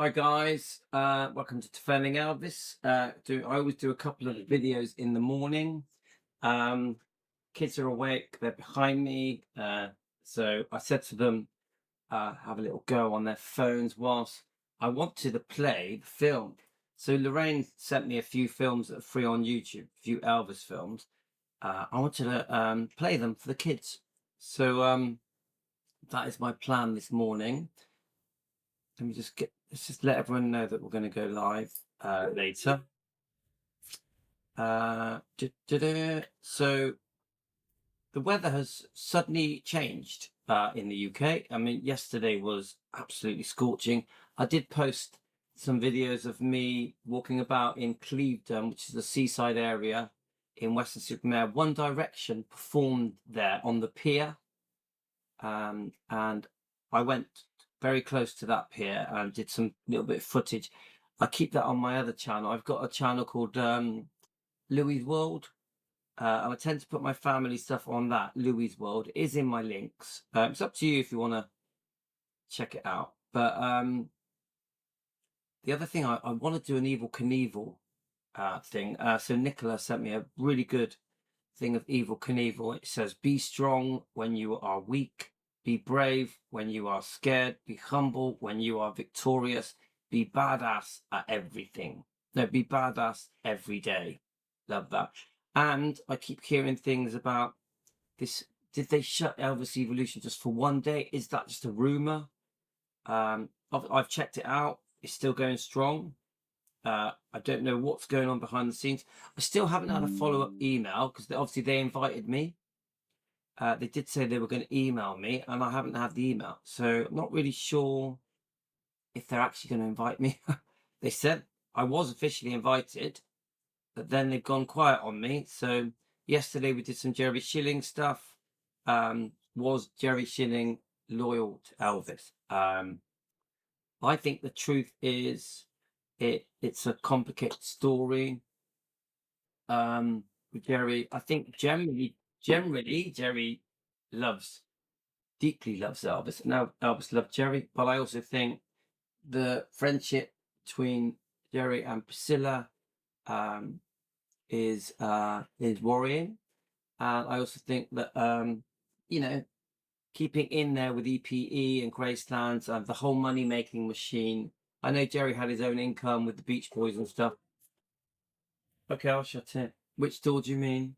Hi guys, welcome to Defending Elvis. I always do a couple of videos in the morning. Um, Kids are awake, they're behind me, so I said to them, have a little go on their phones whilst I wanted to play the film. So Lorraine sent me a few films that are free on YouTube, a few Elvis films. I wanted to play them for the kids. So that is my plan this morning. Let's just let everyone know that we're going to go live later. So the weather has suddenly changed in the UK. I mean, yesterday was absolutely scorching. I did post some videos of me walking about in Clevedon, which is a seaside area in Western-super-Mare. One Direction performed there on the pier, and I went very close to that pier and did some little bit of footage. I keep that on my other channel. I've got a channel called Louis World, and I tend to put my family stuff on that. Louis World is in my links. It's up to you if you want to check it out. But the other thing, I want to do an Evel Knievel thing. So Nicola sent me a really good thing of Evel Knievel. It says, be strong when you are weak. Be brave when you are scared. Be humble when you are victorious. Be badass at everything. No, be badass every day. Love that. And I keep hearing things about this. Did they shut Elvis Evolution just for one day? Is that just a rumor? I've checked it out. It's still going strong. I don't know what's going on behind the scenes. I still haven't had a follow-up email because obviously they invited me. They did say they were going to email me, and I haven't had the email. So I'm not really sure if they're actually going to invite me. They said I was officially invited, but then they've gone quiet on me. So yesterday we did some Jerry Schilling stuff. Was Jerry Schilling loyal to Elvis? I think the truth is it's a complicated story. With Jerry, I think generally Jerry deeply loves Elvis. Now Elvis loved Jerry, but I also think the friendship between Jerry and Priscilla is worrying, and I also think that keeping in there with EPE and Graceland and the whole money making machine. I know Jerry had his own income with the Beach Boys and stuff. Okay, I'll shut it. Which door do you mean?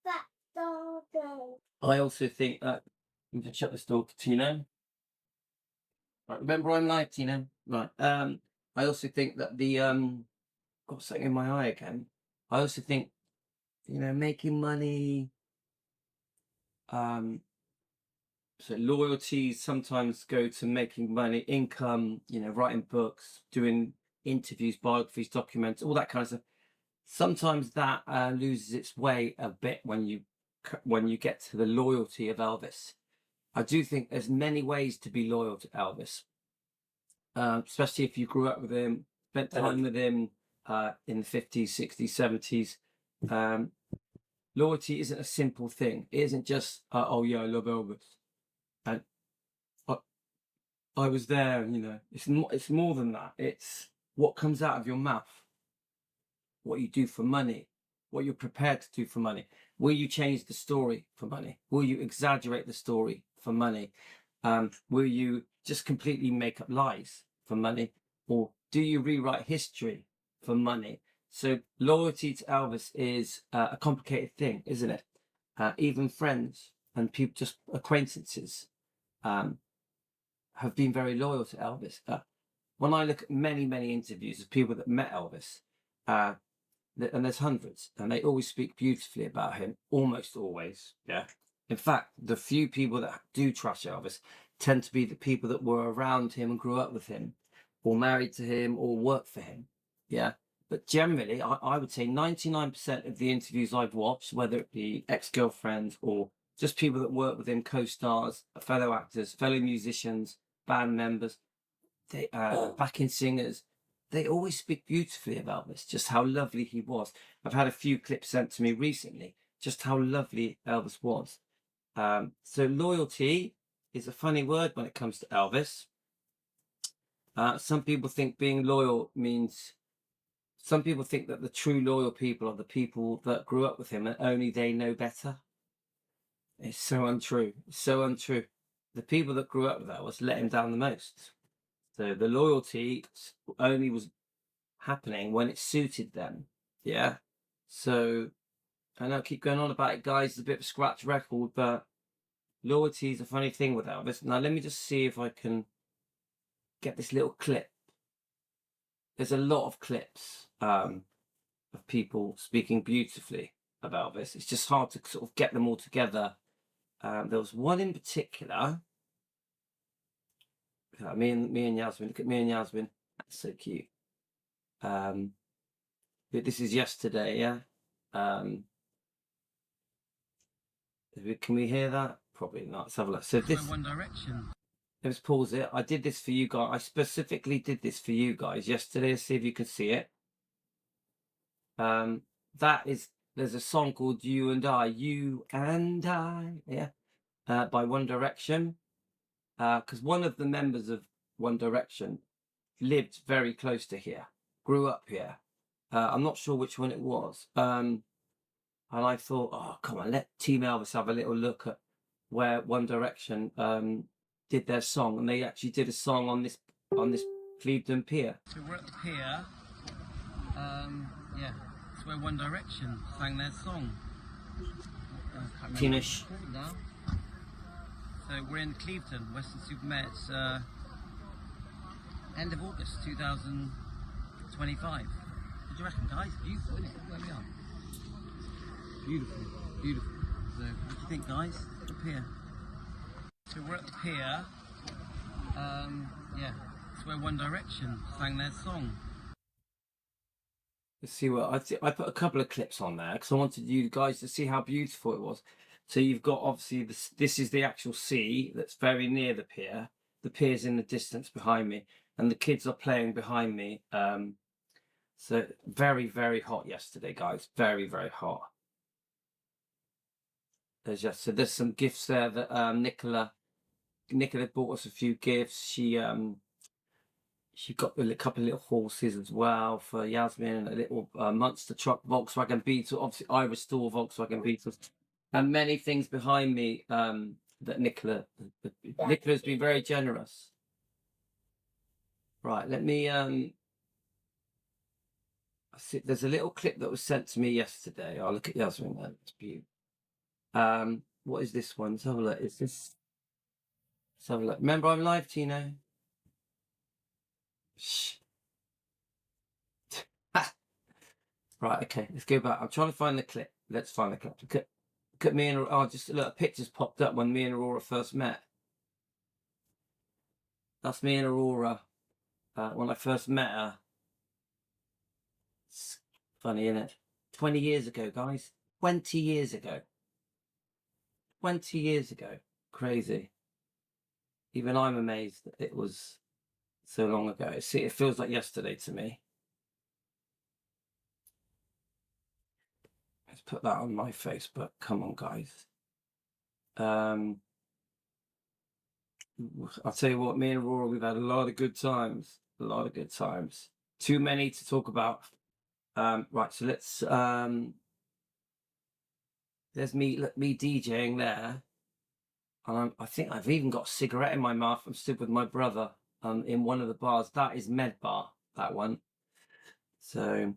That door. I also think that you can shut this door, Tina. Right, remember I'm live, Tina. Right. I also think that got something in my eye again. I also think, making money, so loyalties sometimes go to making money, income, writing books, doing interviews, biographies, documents, all that kind of stuff. Sometimes that loses its way a bit when you get to the loyalty of Elvis. I do think there's many ways to be loyal to Elvis, especially if you grew up with him, spent time with him in the 50s, 60s, 70s. Loyalty isn't a simple thing. It isn't just, oh yeah, I love Elvis. And I was there, it's more than that. It's what comes out of your mouth, what you do for money, what you're prepared to do for money. Will you change the story for money? Will you exaggerate the story for money? Will you just completely make up lies for money? Or do you rewrite history for money? So loyalty to Elvis is a complicated thing, isn't it? Even friends and people, just acquaintances, have been very loyal to Elvis. When I look at many, many interviews of people that met Elvis, and there's hundreds, and they always speak beautifully about him, almost always. Yeah. In fact, the few people that do trash Elvis tend to be the people that were around him and grew up with him, or married to him, or worked for him. Yeah. But generally, I would say 99% of the interviews I've watched, whether it be ex-girlfriends or just people that work with him, co-stars, fellow actors, fellow musicians, band members, backing singers, they always speak beautifully about this, just how lovely he was. I've had a few clips sent to me recently, just how lovely Elvis was. So loyalty is a funny word when it comes to Elvis. Some people think being loyal means. Some people think that the true loyal people are the people that grew up with him and only they know better. It's so untrue. It's so untrue. The people that grew up with that was let him down the most. So the loyalty only was happening when it suited them. Yeah. So I know I keep going on about it, guys. It's a bit of a scratch record, but loyalty is a funny thing with Elvis. Now let me just see if I can get this little clip. There's a lot of clips of people speaking beautifully about Elvis. It's just hard to sort of get them all together. There was one in particular. Me and Yasmin. Look at me and Yasmin. That's so cute. This is yesterday, yeah. Can we hear that? Probably not. Let's have a look. So this One Direction. Let's pause it. I did this for you guys. I specifically did this for you guys yesterday. See if you can see it. There's a song called You and I, yeah, by One Direction. Because one of the members of One Direction lived very close to here, grew up here. I'm not sure which one it was. And I thought, oh, come on, let Team Elvis have a little look at where One Direction did their song. And they actually did a song on this Clevedon Pier. So we're at the pier. Yeah, it's where One Direction sang their song. Teenish. So we're in Clevedon, Weston-super-Mare. It's end of August 2025. What do you reckon, guys? Beautiful, isn't it? Where we are. Beautiful, beautiful. So what do you think, guys? The pier. So we're at the pier. Yeah, it's where One Direction sang their song. Let's see what I put a couple of clips on there because I wanted you guys to see how beautiful it was. So you've got obviously this is the actual sea that's very near the pier. The pier's in the distance behind me, and the kids are playing behind me. So very, very hot yesterday, guys. Very, very hot. There's some gifts there that Nicola bought us a few gifts. She got a couple of little horses as well for Yasmin, and a little monster truck Volkswagen Beetle. Obviously, I restore Volkswagen Beetles, and many things behind me that Nicola's been very generous. Right, let me there's a little clip that was sent to me yesterday. I'll look at Yasmin. That's beautiful. What is this one? Let's have a look. Is this? Let's have a look. Remember, I'm live, Tino. Shh. Right, okay, let's go back. I'm trying to find the clip. Let's find the clip. Look at me and just look. A picture's popped up when me and Aurora first met. That's me and Aurora when I first met her. It's funny, isn't it? 20 years ago, guys. 20 years ago. 20 years ago. Crazy. Even I'm amazed that it was so long ago. It feels like yesterday to me. Let's put that on my Facebook. Come on, guys. I'll tell you what, me and Aurora, we've had a lot of good times. A lot of good times. Too many to talk about. Right, so let's there's me DJing there. And I think I've even got a cigarette in my mouth. I'm stood with my brother in one of the bars. That is Med Bar, that one. So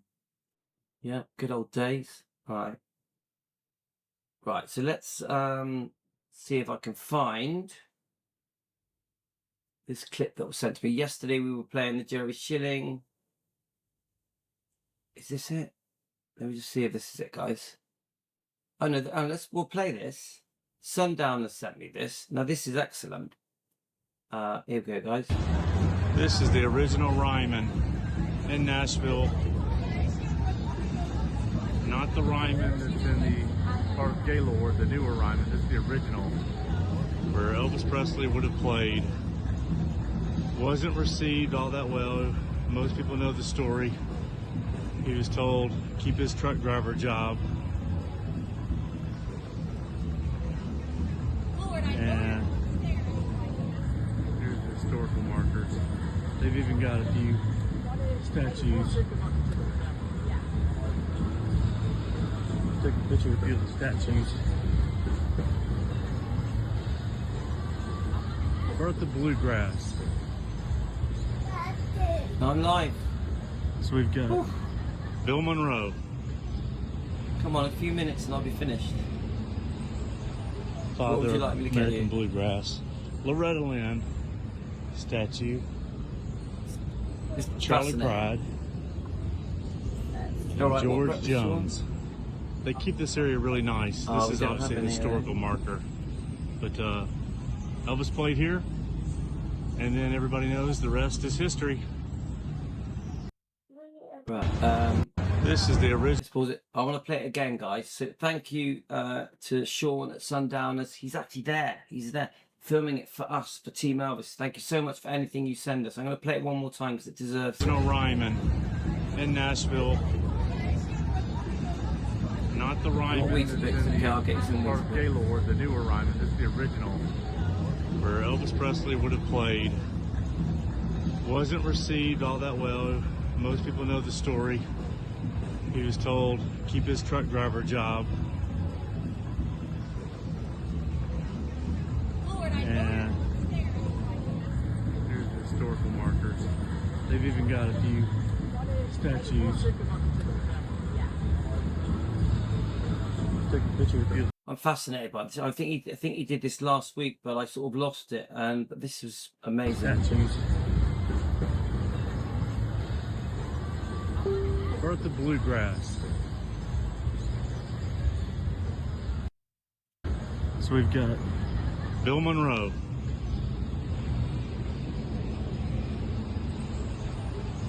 yeah, good old days. Right, so let's see if I can find this clip that was sent to me yesterday. We were playing the Jerry Schilling. Is this it? Let me just see if this is it, guys. Oh no, we'll play this. Sundowner sent me this. Now this is excellent. Here we go, guys. This is the original Ryman in Nashville. Not the Ryman that's in the Park Gaylord, the newer Ryman. This is the original, where Elvis Presley would have played. Wasn't received all that well. Most people know the story. He was told keep his truck driver job. And here's the historical markers. They've even got a few statues. Take a picture with a few of the statues. Birth of Bluegrass. I'm live. So we've got Ooh. Bill Monroe. Come on, a few minutes and I'll be finished. Father would you of like me to get American you? Bluegrass. Loretta Lynn statue. It's Charlie fascinating. Pride. All And right, what George breakfast Jones. They keep this area really nice. Oh, This we is don't obviously a have any, historical marker. But Elvis played here, and then everybody knows the rest is history. Right. This is the original. Let's pause it. I want to play it again, guys. So thank you to Sean at Sundowners. He's actually there. He's there filming it for us, for Team Elvis. Thank you so much for anything you send us. I'm going to play it one more time because it deserves it. Ryman in Nashville. Not the Ryman. Weetabix. Okay, I'll get you some Park Weetabix. Gaylord, the newer Ryman. This is the original, where Elvis Presley would have played. Wasn't received all that well. Most people know the story. He was told keep his truck driver job. And here's the historical markers. They've even got a few statues. Take a picture with you. I'm fascinated by this. I think he did this last week, but I sort of lost it. But this was amazing. Statues. Birth of Bluegrass. So we've got Bill Monroe.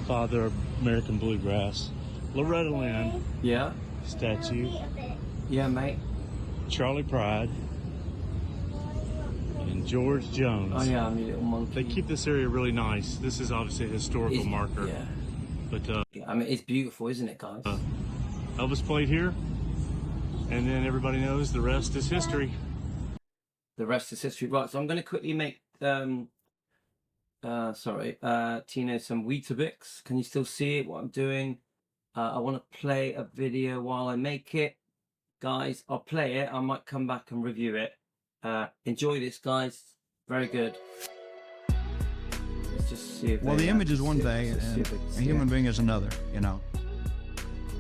Father of American Bluegrass. Loretta Lynn Yeah, statue. yeah, mate. Charlie Pride. And George Jones. Oh yeah, I'm your little monkey. They keep this area really nice. This is obviously a historical marker. Yeah. But I mean, it's beautiful, isn't it, guys? Elvis played here, and then everybody knows the rest is history. The rest is history. Right, so I'm going to quickly make Tino some Weetabix. Can you still see it, what I'm doing? I want to play a video while I make it. Guys, I'll play it. I might come back and review it. Enjoy this, guys. Very good. Let's just see if Well, the image is one thing, let's see and if we can a see human it. being is another. You know,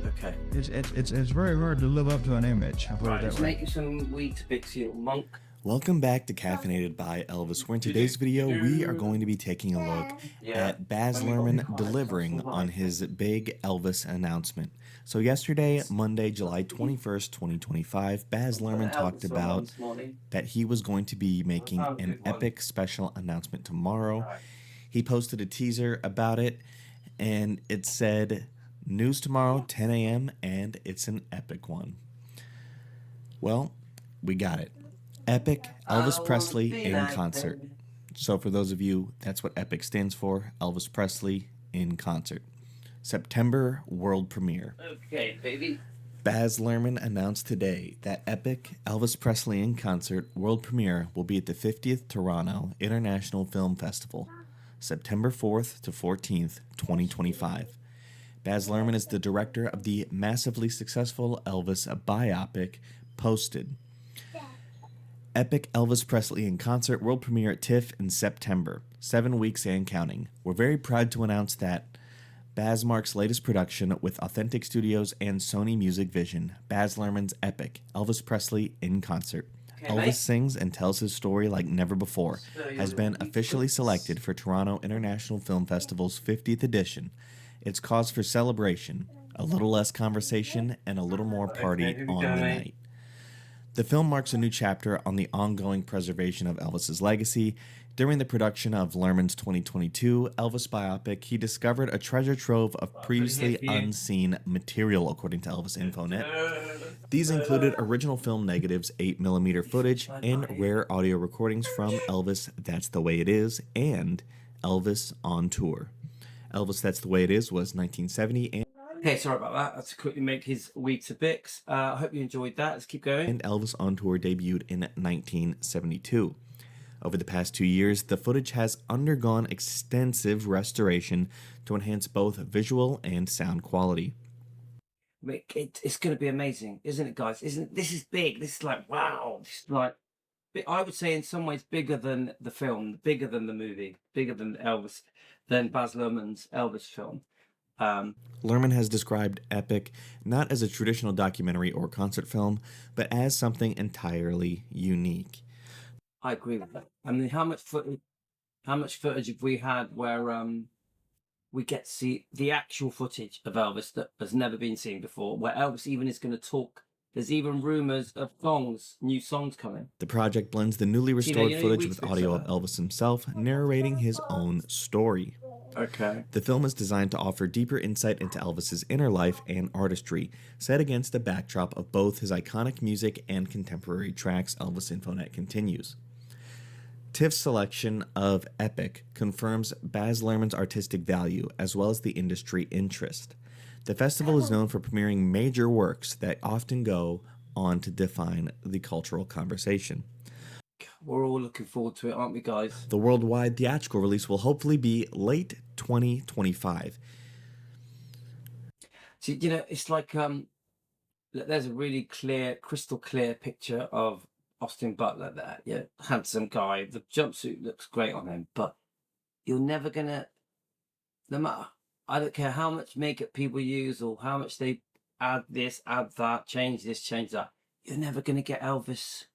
Okay. it's very hard to live up to an image. I'll put Right, it let's that way. make you some Weetabix, you little monk. Welcome back to Caffeinated by Elvis, where in today's video we are going to be taking a look at Baz Luhrmann delivering on his big Elvis announcement. So yesterday, Monday, July 21st, 2025, Baz Luhrmann talked about that he was going to be making an epic special announcement tomorrow. He posted a teaser about it, and it said, "News tomorrow, 10 a.m., and it's an epic one." Well, we got it. Epic Elvis Presley in concert. So for those of you, that's what EPIC stands for, Elvis Presley in concert. September world premiere. Okay, baby. Baz Luhrmann announced today that Epic Elvis Presley in concert world premiere will be at the 50th Toronto International Film Festival, September 4th to 14th, 2025. Baz Luhrmann is the director of the massively successful Elvis biopic, Posted. Epic Elvis Presley in concert world premiere at TIFF in September, 7 weeks and counting. We're very proud to announce that Baz marks latest production with Authentic Studios and Sony Music Vision, Baz Luhrmann's Epic Elvis Presley in concert. Okay, Elvis mate. sings and tells his story like never before, has been officially selected for Toronto International Film Festival's 50th edition. It's cause for celebration, a little less conversation, and a little more party Okay, here we on go, the mate. night. The film marks a new chapter on the ongoing preservation of Elvis's legacy. During the production of Luhrmann's 2022 Elvis biopic, he discovered a treasure trove of previously unseen material, according to Elvis Infonet. These included original film negatives, 8mm footage, and rare audio recordings from Elvis That's the Way It Is and Elvis on Tour. Elvis That's the Way It Is was 1970 and Okay, sorry about that. Let's quickly make his Weetabix. I hope you enjoyed that. Let's keep going. Elvis on Tour debuted in 1972. Over the past 2 years, the footage has undergone extensive restoration to enhance both visual and sound quality. It's going to be amazing, isn't it, guys? This is big? This is like, wow. This is like, I would say in some ways bigger than the film, bigger than the movie, bigger than Elvis, than Baz Luhrmann's Elvis film. Luhrmann has described Epic not as a traditional documentary or concert film, but as something entirely unique. I agree with that. I mean, how much footage have we had where we get to see the actual footage of Elvis that has never been seen before, where Elvis even is going to talk. There's even rumors of new songs coming. The project blends the newly restored footage with audio of Elvis himself narrating his own story. Okay. The film is designed to offer deeper insight into Elvis's inner life and artistry, set against the backdrop of both his iconic music and contemporary tracks. Elvis Infonet continues. TIFF's selection of Epic confirms Baz Luhrmann's artistic value as well as the industry interest. The festival is known for premiering major works that often go on to define the cultural conversation. We're all looking forward to it, aren't we, guys? The worldwide theatrical release will hopefully be late 2025. See, it's like there's a really clear, crystal clear picture of Austin Butler there. Yeah, handsome guy. The jumpsuit looks great on him, but you're never gonna, no matter, I don't care how much makeup people use or how much they add this, add that, change this, change that, you're never gonna get Elvis.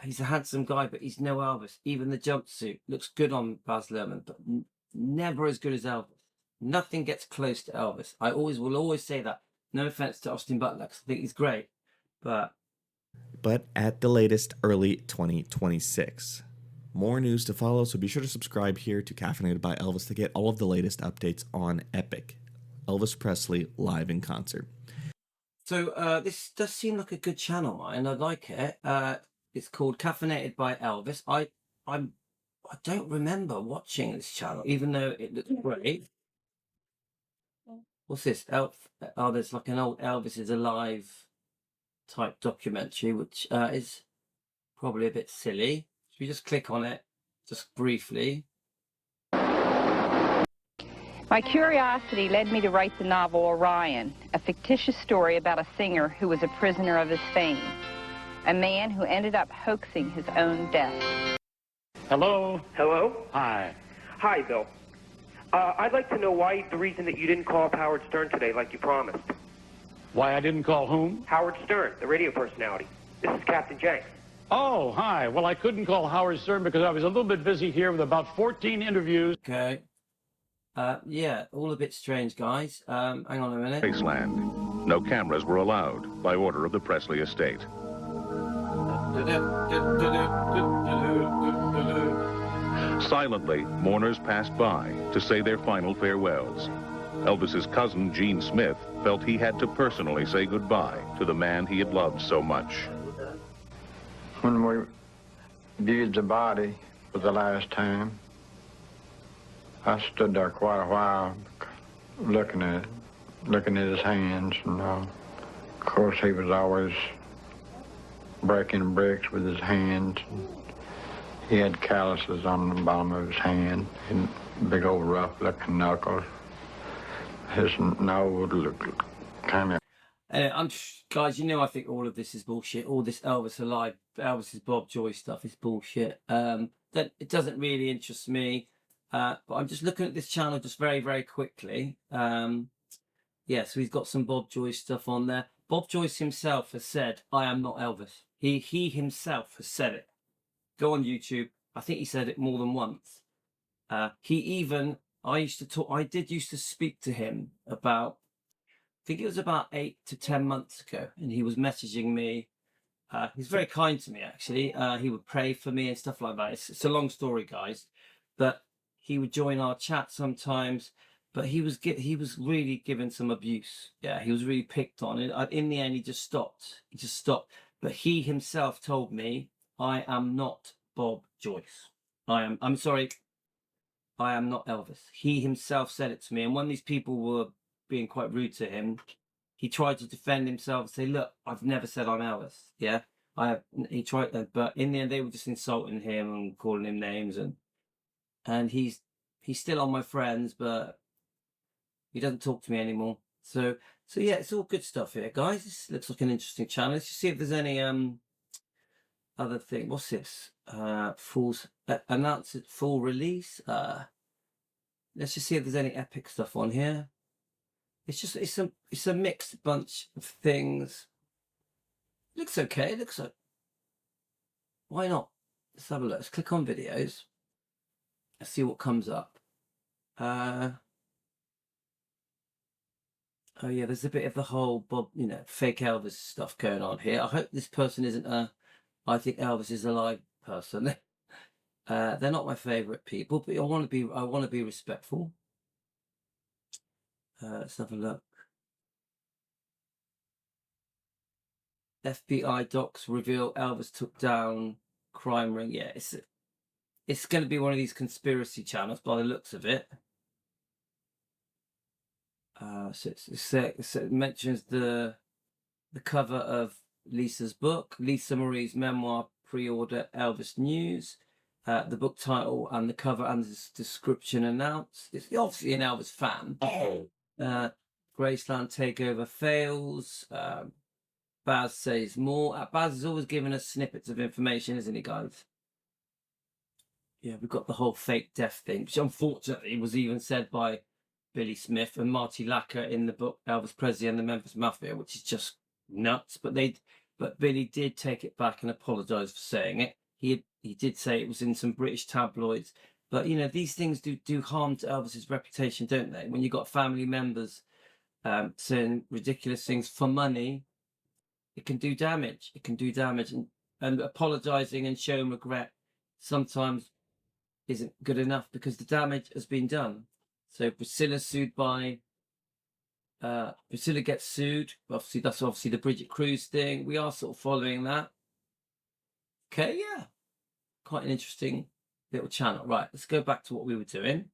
He's a handsome guy, but he's no Elvis. Even the jumpsuit looks good on Baz Luhrmann, but never as good as Elvis. Nothing gets close to Elvis. I will always say that. No offense to Austin Butler, because I think he's great, but at the latest, early 2026. More news to follow, so be sure to subscribe here to Caffeinated by Elvis to get all of the latest updates on Epic, Elvis Presley live in concert. So this does seem like a good channel, and I like it. It's called Caffeinated by Elvis. I don't remember watching this channel, even though it looks great. What's this? Oh, there's like an old Elvis is Alive type documentary, which is probably a bit silly. Should we just click on it, just briefly? My curiosity led me to write the novel Orion, a fictitious story about a singer who was a prisoner of his fame. A man who ended up hoaxing his own death. Hello? Hello? Hi. Hi, Bill. I'd like to know why the reason that you didn't call up Howard Stern today like you promised. Why I didn't call whom? Howard Stern, the radio personality. This is Captain Jenks. Oh, hi. Well, I couldn't call Howard Stern because I was a little bit busy here with about 14 interviews. Okay. Yeah, all a bit strange, guys. Hang on a minute. Spaceland. No cameras were allowed by order of the Presley estate. Silently, mourners passed by to say their final farewells. Elvis's cousin, Gene Smith, felt he had to personally say goodbye to the man he had loved so much. When we viewed the body for the last time, I stood there quite a while looking at his hands, and of course he was always breaking bricks with his hands. He had calluses on the bottom of his hand and big old rough-looking knuckles. His nose looked kind of... guys, I think all of this is bullshit. All this Elvis's Bob Joy stuff is bullshit. That it doesn't really interest me. But I'm just looking at this channel just very, very quickly. Yeah, so he's got some Bob Joyce stuff on there. Bob Joyce himself has said, "I am not Elvis." He himself has said it. Go on YouTube. I think he said it more than once. I did used to speak to him about, I think it was about 8 to 10 months ago, and he was messaging me. He's very kind to me, actually. He would pray for me and stuff like that. It's a long story, guys. But he would join our chat sometimes. But he was really given some abuse. Yeah, he was really picked on. In the end, he just stopped. But he himself told me, "I am not Bob Joyce. I'm sorry, I am not Elvis." He himself said it to me. And when these people were being quite rude to him, he tried to defend himself and say, "Look, I've never said I'm Elvis." Yeah. He tried, but in the end, they were just insulting him and calling him names, and he's still on my friends, but he doesn't talk to me anymore. So yeah, it's all good stuff here, guys. This looks like an interesting channel. Let's just see if there's any other thing. What's this? Announce it full release. Let's just see if there's any epic stuff on here. It's a mixed bunch of things. Looks okay. Looks like, why not? Let's have a look. Let's click on videos. Let's see what comes up. Oh yeah, there's a bit of the whole Bob, fake Elvis stuff going on here. I hope this person isn't I think Elvis is a live person. They're not my favourite people, but I want to be respectful. Let's have a look. FBI docs reveal Elvis took down crime ring. Yeah, it's going to be one of these conspiracy channels by the looks of it. So it mentions the cover of Lisa's book, Lisa Marie's memoir, pre-order Elvis News. The book title and the cover and the description announced. It's obviously an Elvis fan. Graceland takeover fails. Baz says more. Baz is always giving us snippets of information, isn't he, guys? Yeah, we've got the whole fake death thing, which unfortunately was even said by Billy Smith and Marty Lacker in the book Elvis Presley and the Memphis Mafia, which is just nuts. But Billy did take it back and apologise for saying it. He did say it was in some British tabloids. But these things do harm to Elvis's reputation, don't they? When you've got family members saying ridiculous things for money, it can do damage. It can do damage, and apologising and showing regret sometimes isn't good enough because the damage has been done. So Priscilla gets sued. Obviously, that's the Bridget Cruz thing. We are sort of following that. Okay, yeah. Quite an interesting little channel. Right, let's go back to what we were doing.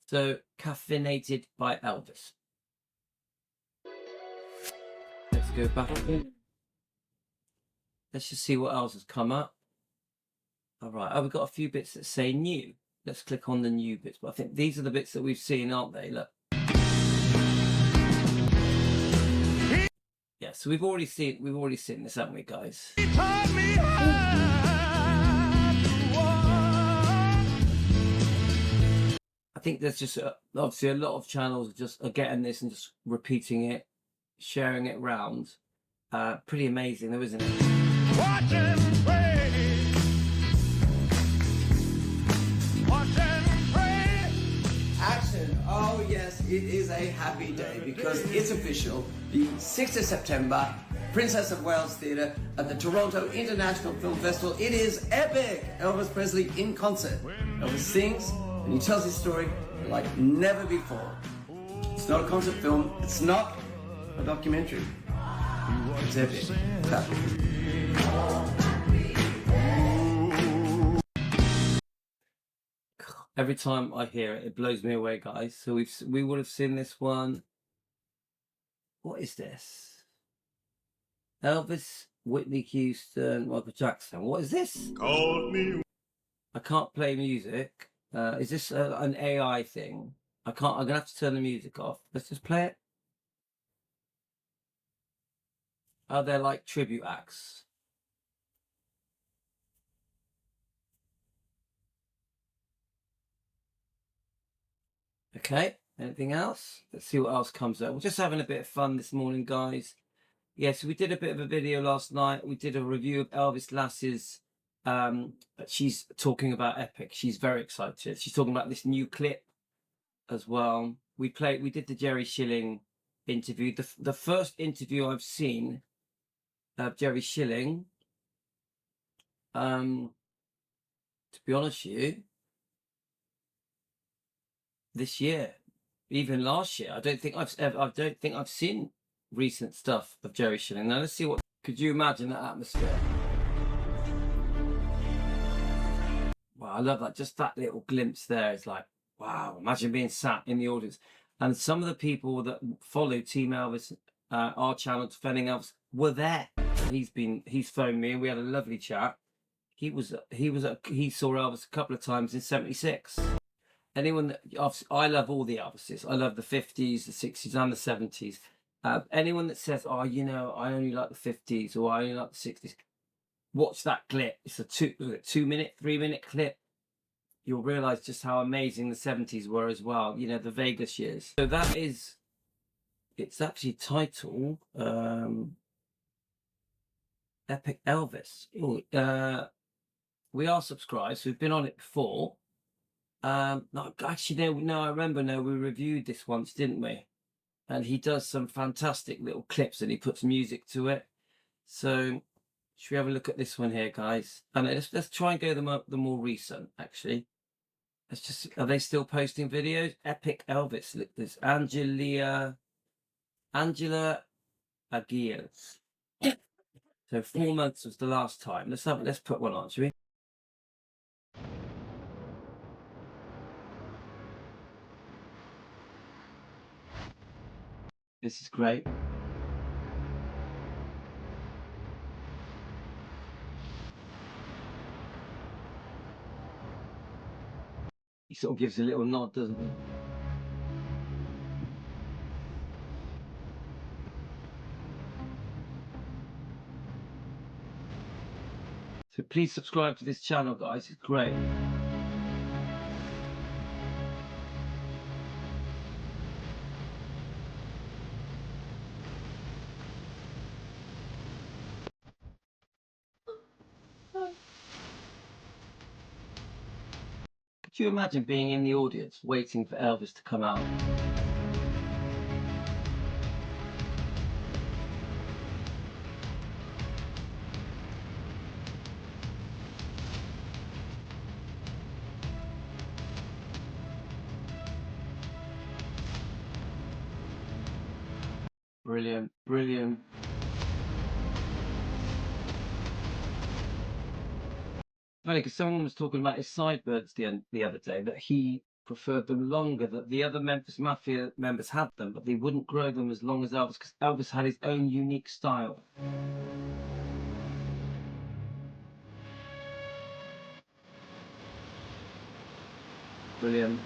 So, Caffeinated by Elvis. Let's go back again. Let's just see what else has come up. All right, we've got a few bits that say new. Let's click on the new bits. But I think these are the bits that we've seen, aren't they? Look. Yeah, so we've already seen this, haven't we, guys? I think there's just obviously a lot of channels just are getting this and just repeating it, sharing it around. Pretty amazing, though, isn't it? Watch and pray. Watch and pray. Action! Oh yes, it is a happy day because it's official. The 6th of September, Princess of Wales Theatre at the Toronto International Film Festival. It is epic! Elvis Presley in concert. Elvis sings and he tells his story like never before. It's not a concert film. It's not a documentary. It's epic. Every time I hear it, it blows me away, guys. So we would have seen this one. What is this? Elvis, Whitney Houston, Michael Jackson. What is this? Call me. I can't play music. Is this an AI thing? I'm gonna have to turn the music off. Let's just play it. Oh, they're like tribute acts. Okay, anything else? Let's see what else comes up. We're just having a bit of fun this morning, guys. Yeah, so we did a bit of a video last night. We did a review of Elvis Lass's. She's talking about Epic. She's very excited. She's talking about this new clip as well. We did the Jerry Schilling interview. The first interview I've seen of Jerry Schilling. To be honest with you, this year, even last year, I don't think I've seen recent stuff of Jerry Schilling. Now let's see what. Could you imagine that atmosphere? Wow, I love that. Just that little glimpse there. It's like, wow, imagine being sat in the audience. And some of the people that follow Team Elvis, our channel, Defending Elvis, were there. he's phoned me and we had a lovely chat. He saw Elvis a couple of times in '76. Anyone that, obviously, I love all the Elvises. I love the 50s, the 60s, and the 70s. Anyone that says, "Oh, you know, I only like the 50s or I only like the 60s," watch that clip. It's a 2-minute, 3-minute clip. You'll realize just how amazing the 70s were as well. You know, the Vegas years. So that is, it's actually titled Epic Elvis. Ooh, we are subscribed, so we've been on it before. No, actually, no, I remember. No, we reviewed this once, didn't we? And he does some fantastic little clips, and he puts music to it. So, should we have a look at this one here, guys? And let's try and go the more recent. Actually, let's just. Are they still posting videos? Epic Elvis. Look, there's Angela Aguirre. So 4 months was the last time. Let's put one on, shall we? This is great. He sort of gives a little nod, doesn't he? So please subscribe to this channel, guys. It's great. Could you imagine being in the audience waiting for Elvis to come out? Brilliant, brilliant. Funny, because someone was talking about his sideburns the other day, that he preferred them longer, that the other Memphis Mafia members had them, but they wouldn't grow them as long as Elvis, because Elvis had his own unique style. Brilliant.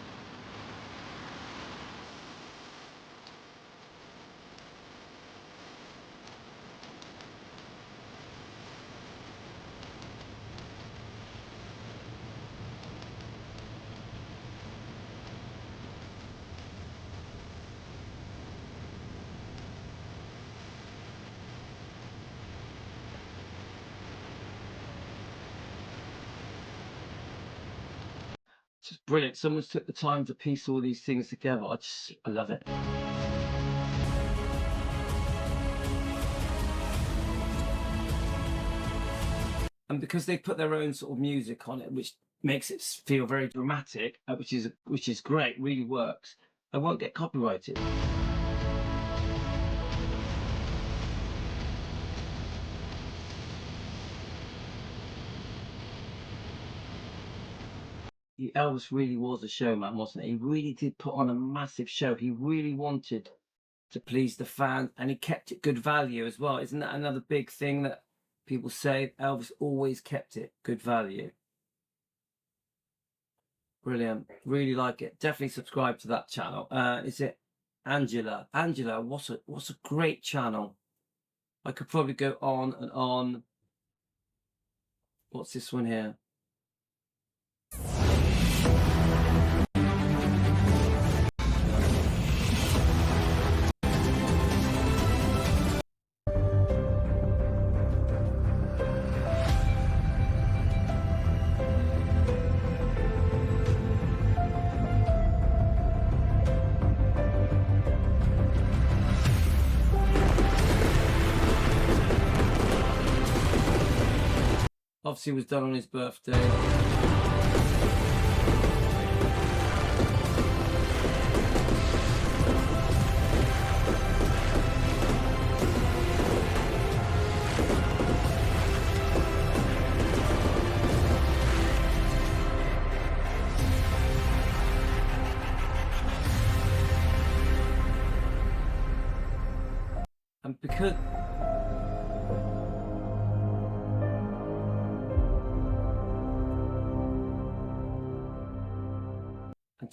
Just brilliant. Someone's took the time to piece all these things together. I love it. And because they put their own sort of music on it, which makes it feel very dramatic, which is great, really works. I won't get copyrighted. Elvis really was a showman, wasn't he? He really did put on a massive show. He really wanted to please the fans, and he kept it good value as well. Isn't that another big thing that people say? Elvis always kept it good value. Brilliant. Really like it. Definitely subscribe to that channel. Is it Angela? Angela, what's a great channel. I could probably go on and on. What's this one here? Obviously was done on his birthday. And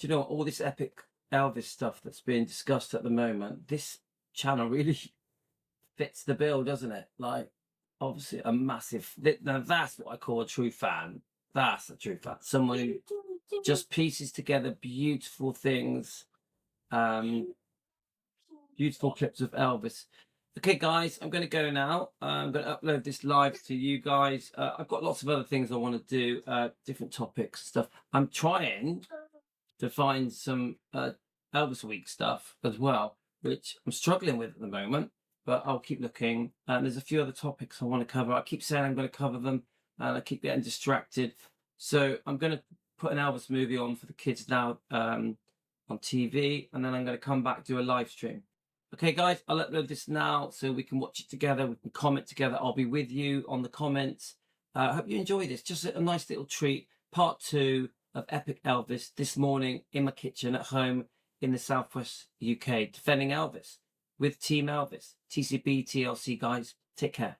do you know what? All this epic Elvis stuff that's being discussed at the moment, this channel really fits the bill, doesn't it? Like, obviously, a massive. Now, that's what I call a true fan. That's a true fan. Someone who just pieces together beautiful things, beautiful clips of Elvis. Okay, guys, I'm going to go now. I'm going to upload this live to you guys. I've got lots of other things I want to do, different topics, stuff. I'm trying to find some Elvis Week stuff as well, which I'm struggling with at the moment, but I'll keep looking. And there's a few other topics I want to cover. I keep saying I'm going to cover them, and I keep getting distracted. So I'm going to put an Elvis movie on for the kids now on TV, and then I'm going to come back, do a live stream. Okay, guys, I'll upload this now so we can watch it together. We can comment together. I'll be with you on the comments. I hope you enjoy this. Just a nice little treat. Part 2 of Epic Elvis this morning in my kitchen at home in the southwest UK, defending Elvis with Team Elvis. TCB, TLC, guys. Take care.